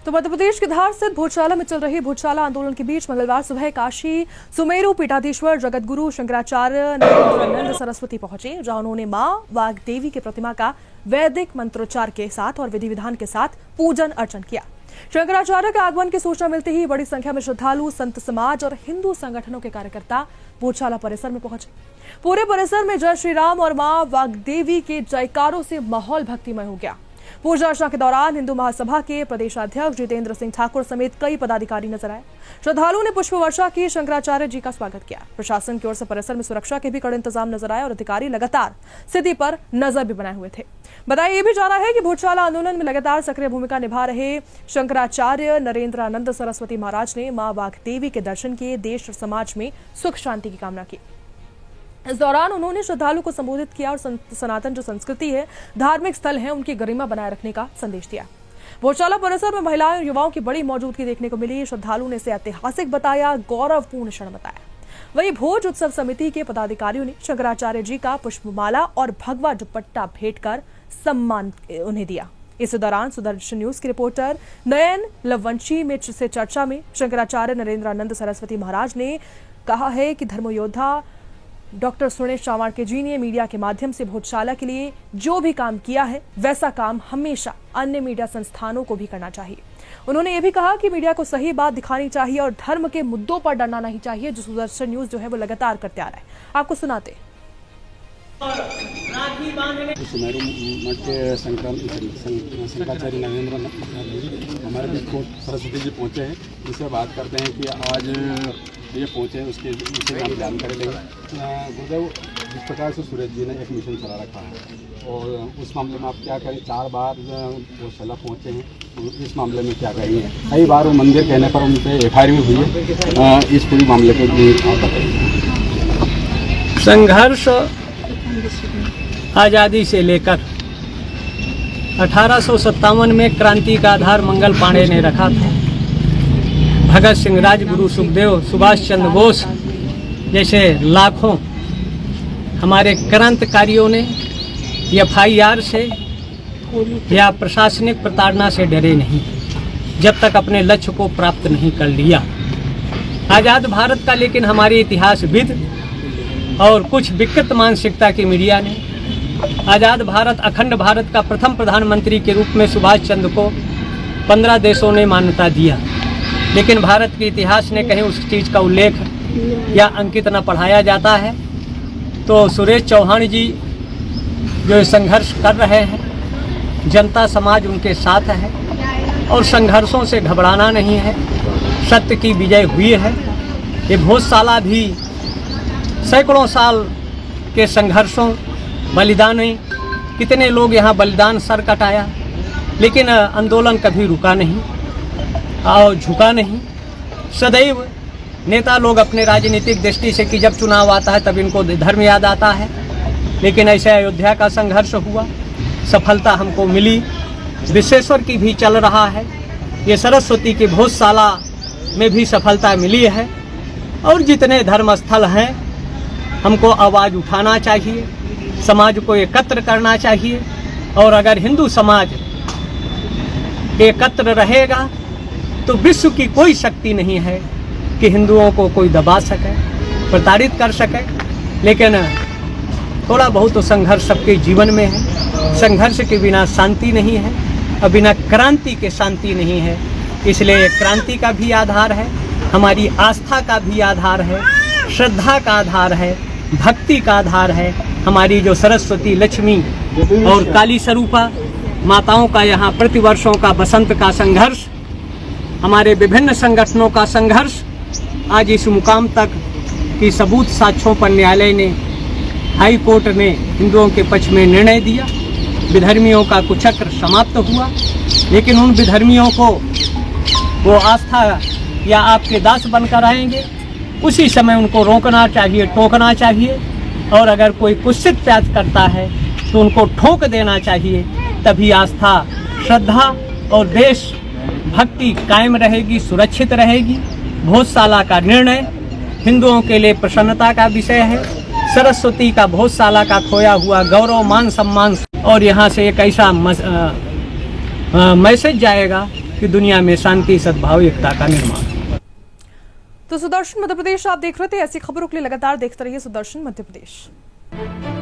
तो मध्य प्रदेश के धार स्थित भोजशाला में चल रही भोजशाला आंदोलन के बीच मंगलवार सुबह काशी सुमेरु पीठाधीश्वर जगतगुरु शंकराचार्य नरेंद्रानंद सरस्वती पहुंचे, जहां उन्होंने मां वाग्देवी की प्रतिमा का वैदिक मंत्रोच्चार के साथ और विधि विधान के साथ पूजन अर्चन किया। शंकराचार्य के आगमन की सूचना मिलते ही बड़ी संख्या में श्रद्धालु, संत समाज और हिंदू संगठनों के कार्यकर्ता भोजशाला परिसर में पहुंचे। पूरे परिसर में जय श्री राम और मां वाग्देवी के जयकारों से माहौल भक्तिमय हो गया। पूजा अर्चना के दौरान हिंदू महासभा के प्रदेशाध्यक्ष जितेंद्र सिंह ठाकुर समेत कई पदाधिकारी नजर आए। श्रद्धालुओं ने पुष्प वर्षा की, शंकराचार्य जी का स्वागत किया। प्रशासन की ओर से परिसर में सुरक्षा के भी कड़े इंतजाम नजर आए और अधिकारी लगातार स्थिति पर नजर भी बनाए हुए थे। बताया भी जा रहा है कि भोजशाला आंदोलन में लगातार सक्रिय भूमिका निभा रहे शंकराचार्य नरेंद्रानंद सरस्वती महाराज ने मां वाग्देवी के दर्शन किए, देश और समाज में सुख शांति की कामना की। इस दौरान उन्होंने श्रद्धालु को संबोधित किया और सनातन जो संस्कृति है, धार्मिक स्थल है, उनकी गरिमा बनाए रखने का संदेश दिया। भोजशाला परिसर में महिलाएं और युवाओं की बड़ी मौजूदगी देखने को मिली। श्रद्धालु ने इसे ऐतिहासिक बताया, गौरवपूर्ण क्षण बताया। वहीं भोज उत्सव समिति के पदाधिकारियों ने शंकराचार्य जी का पुष्पमाला और भगवा दुपट्टा भेंट कर सम्मान उन्हें दिया। इस दौरान सुदर्शन न्यूज की रिपोर्टर नयन लवंशी में से चर्चा में शंकराचार्य नरेंद्रानंद सरस्वती महाराज ने कहा है कि धर्मयोद्धा डॉक्टर सुरेश चावड़के जी ने मीडिया के माध्यम से भोजशाला के लिए जो भी काम किया है, वैसा काम हमेशा अन्य मीडिया संस्थानों को भी करना चाहिए। उन्होंने ये भी कहा कि मीडिया को सही बात दिखानी चाहिए और धर्म के मुद्दों पर डरना नहीं चाहिए, जो सुदर्शन न्यूज जो है वो लगातार करते आ रहा है। आपको सुनाते सुमेरु मठ के शंकराचार्य नरेंद्र हमारे बीच सरस्वती जी पहुँचे हैं। इससे बात करते हैं कि आज ये पहुँचे उसके नाम ध्यान करेंगे। गुरुदेव, जिस प्रकार से सूरज जी ने एक मिशन चला रखा है और उस मामले में आप क्या करें? 4 बार भोजशाला पहुँचे हैं, तो इस मामले में क्या करेंगे? कई बार वो मंदिर कहने पर उन पर FIR भी हुई है। इस पूरी मामले को भी आप बताइए। संघर्ष आज़ादी से लेकर 1857 में क्रांति का आधार मंगल पांडे ने रखा था। भगत सिंह, राजगुरु, सुखदेव, सुभाष चंद्र बोस जैसे लाखों हमारे क्रांतिकारियों ने FIR से या प्रशासनिक प्रताड़ना से डरे नहीं, जब तक अपने लक्ष्य को प्राप्त नहीं कर लिया। आज़ाद भारत का लेकिन हमारे इतिहासविद और कुछ विकृत मानसिकता की मीडिया ने आज़ाद भारत, अखंड भारत का प्रथम प्रधानमंत्री के रूप में सुभाष चंद्र को 15 देशों ने मान्यता दिया, लेकिन भारत के इतिहास ने कहीं उस चीज़ का उल्लेख या अंकित न पढ़ाया जाता है। तो सुरेश चौहान जी जो संघर्ष कर रहे हैं, जनता समाज उनके साथ है और संघर्षों से घबराना नहीं है। सत्य की विजय हुई है। ये भोजशाला भी सैकड़ों साल के संघर्षों, बलिदानी, कितने लोग यहाँ बलिदान सर कटाया, लेकिन आंदोलन कभी रुका नहीं और झुका नहीं। सदैव नेता लोग अपने राजनीतिक दृष्टि से कि जब चुनाव आता है तब इनको धर्म याद आता है, लेकिन ऐसे अयोध्या का संघर्ष हुआ, सफलता हमको मिली। विश्वेश्वर की भी चल रहा है, ये सरस्वती की भोजशाला में भी सफलता मिली है। और जितने धर्म स्थल हैं हमको आवाज़ उठाना चाहिए, समाज को एकत्र करना चाहिए। और अगर हिंदू समाज एकत्र रहेगा तो विश्व की कोई शक्ति नहीं है कि हिंदुओं को कोई दबा सके, प्रताड़ित कर सके। लेकिन थोड़ा बहुत तो संघर्ष सबके जीवन में है। संघर्ष के बिना शांति नहीं है और बिना क्रांति के शांति नहीं है। इसलिए क्रांति का भी आधार है, हमारी आस्था का भी आधार है, श्रद्धा का आधार है, भक्ति का आधार है। हमारी जो सरस्वती, लक्ष्मी और काली स्वरूपा माताओं का यहाँ प्रतिवर्षों का बसंत का संघर्ष, हमारे विभिन्न संगठनों का संघर्ष आज इस मुकाम तक की सबूत साक्ष्यों पर न्यायालय ने, हाई कोर्ट ने हिंदुओं के पक्ष में निर्णय दिया। विधर्मियों का कुचक्र समाप्त हुआ, लेकिन उन विधर्मियों को वो आस्था या आपके दास बनकर रहेंगे, उसी समय उनको रोकना चाहिए, टोकना चाहिए। और अगर कोई कुत्सित प्रयास करता है तो उनको ठोक देना चाहिए, तभी आस्था, श्रद्धा और देश भक्ति कायम रहेगी, सुरक्षित रहेगी। भोजशाला का निर्णय हिंदुओं के लिए प्रसन्नता का विषय है। सरस्वती का भोजशाला का खोया हुआ गौरव, मान सम्मान, और यहाँ से एक ऐसा मैसेज जाएगा कि दुनिया में शांति, सद्भाव, एकता का निर्माण हो। तो सुदर्शन मध्य प्रदेश आप देख रहे थे। ऐसी खबरों के लिए लगातार देखते रहिए सुदर्शन मध्य प्रदेश।